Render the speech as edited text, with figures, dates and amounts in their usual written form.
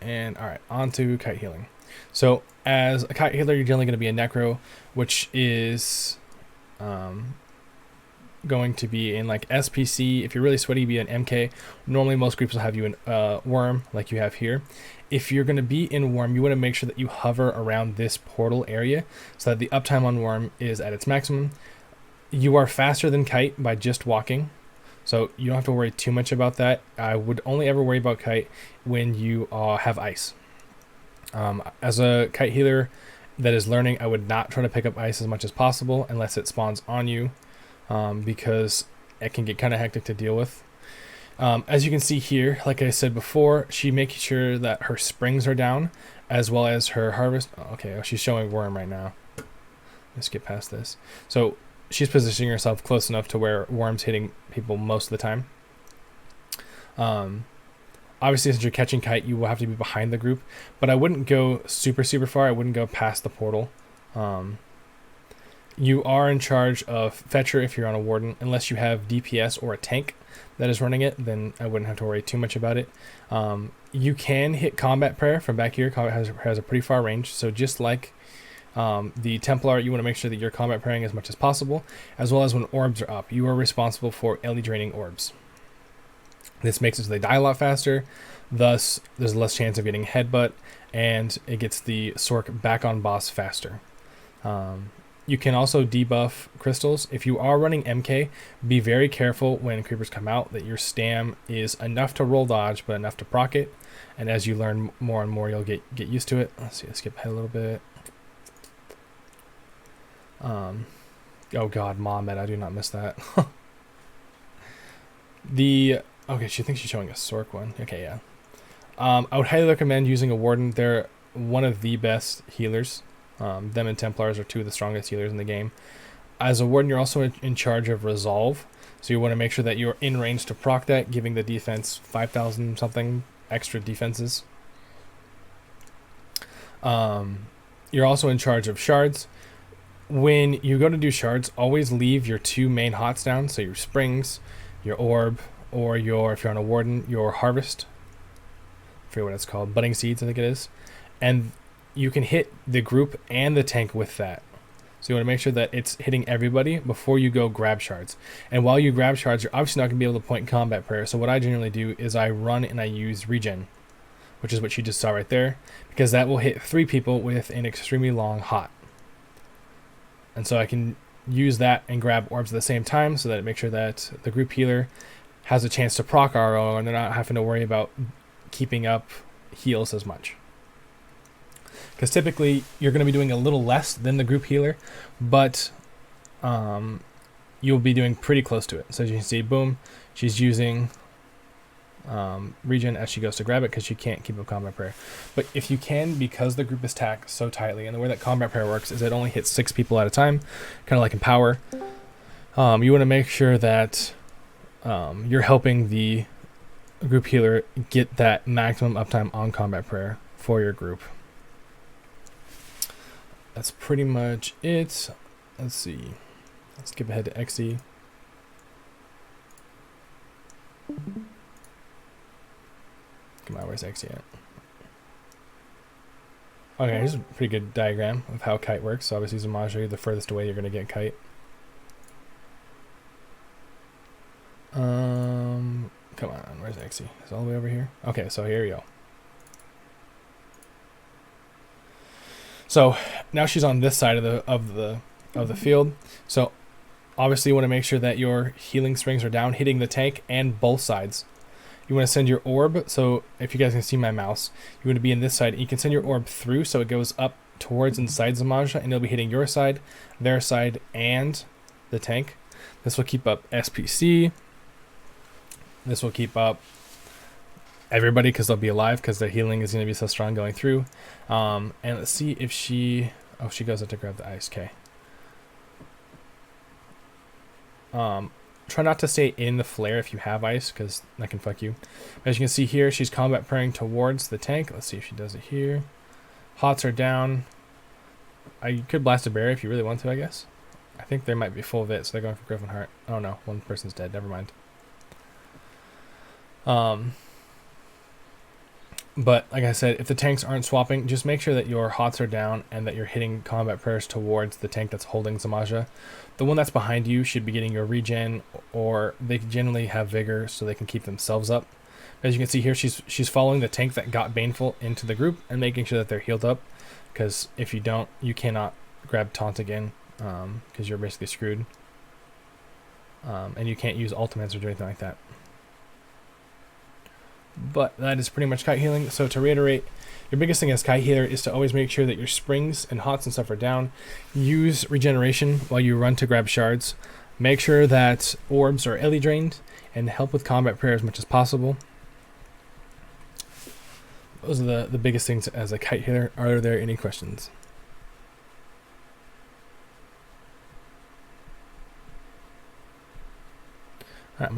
And all right, on to kite healing. So as a kite healer, you're generally going to be a necro, which is going to be in like SPC. If you're really sweaty, be an MK. Normally most groups will have you in worm like you have here. If you're going to be in worm, you want to make sure that you hover around this portal area so that the uptime on worm is at its maximum. You are faster than kite by just walking, so you don't have to worry too much about that. I would only ever worry about kite when you have ice. As a kite healer that is learning, I would not try to pick up ice as much as possible unless it spawns on you, because it can get kind of hectic to deal with. As you can see here, like I said before, she makes sure that her springs are down as well as her harvest. Okay, she's showing worm right now. Let's get past this. So she's positioning herself close enough to where worm's hitting people most of the time. Obviously, since you're catching kite, you will have to be behind the group, but I wouldn't go super far. I wouldn't go past the portal. You are in charge of fetcher if you're on a warden, unless you have DPS or a tank that is running it, then I wouldn't have to worry too much about it. You can hit combat prayer from back here. Combat has a pretty far range, so just like the Templar, you want to make sure that you're combat praying as much as possible, as well as when orbs are up. You are responsible for LE draining orbs. This makes it so they die a lot faster, thus there's less chance of getting headbutt, and it gets the Sork back on boss faster. You can also debuff crystals. If you are running MK, be very careful when creepers come out that your stam is enough to roll dodge, but enough to proc it. And as you learn more and more, you'll get used to it. Let's see, let's skip ahead a little bit. Oh god, Mohammed, I do not miss that. Okay, she thinks she's showing a Sork one. Okay, yeah. I would highly recommend using a Warden. They're one of the best healers. Them and Templars are two of the strongest healers in the game. As a Warden, you're also in charge of Resolve, so you want to make sure that you're in range to proc that, giving the defense 5,000 something extra defenses. You're also in charge of Shards. When you go to do Shards, always leave your two main hots down, so your Springs, your Orb, or if you're on a Warden, your Harvest. I forget what it's called, Budding Seeds I think it is. And you can hit the group and the tank with that. So you want to make sure that it's hitting everybody before you go grab Shards. And while you grab Shards, you're obviously not going to be able to point combat prayer. So what I generally do is I run and I use regen, which is what you just saw right there, because that will hit 3 people with an extremely long hot. And so I can use that and grab orbs at the same time, so that it makes sure that the group healer has a chance to proc RO and they're not having to worry about keeping up heals as much. Because typically you're going to be doing a little less than the group healer, but you'll be doing pretty close to it. So as you can see, boom, she's using regen as she goes to grab it because she can't keep up combat prayer. But if you can, because the group is tacked so tightly, and the way that combat prayer works is it only hits 6 people at a time, kind of like in power. You want to make sure that you're helping the group healer get that maximum uptime on combat prayer for your group. That's pretty much it. Let's see. Let's skip ahead to XE. Come on, where's XE at? Okay, here's a pretty good diagram of how kite works. So obviously Zamaja, the furthest away you're going to get kite. Come on, where's XE? It's all the way over here. Okay, so here we go. So now she's on this side of the field. So obviously you want to make sure that your healing springs are down, hitting the tank and both sides. You want to send your orb. So if you guys can see my mouse, you want to be in this side. You can send your orb through so it goes up towards inside Zamaja, and it'll be hitting your side, their side, and the tank. This will keep up SPC. This will keep up everybody because they'll be alive because their healing is going to be so strong going through. And let's see if she... Oh, she goes up to grab the ice. Okay. Try not to stay in the flare if you have ice because that can fuck you. As you can see here, she's combat praying towards the tank. Let's see if she does it here. Hots are down. I could blast a bear if you really want to, I guess. I think they might be full of it, so they're going for Griffin Heart. Oh no, one person's dead. Never mind. But like I said, if the tanks aren't swapping, just make sure that your hots are down and that you're hitting combat prayers towards the tank that's holding Zamaja. The one that's behind you should be getting your regen, or they generally have vigor so they can keep themselves up. As you can see here, she's following the tank that got Baneful into the group and making sure that they're healed up, because if you don't, you cannot grab taunt again, because you're basically screwed. And you can't use ultimates or do anything like that. But that is pretty much kite healing. So to reiterate, your biggest thing as kite healer is to always make sure that your springs and hots and stuff are down. Use regeneration while you run to grab shards. Make sure that orbs are illy drained, and help with combat prayer as much as possible. Those are the biggest things as a kite healer. Are there any questions? All right,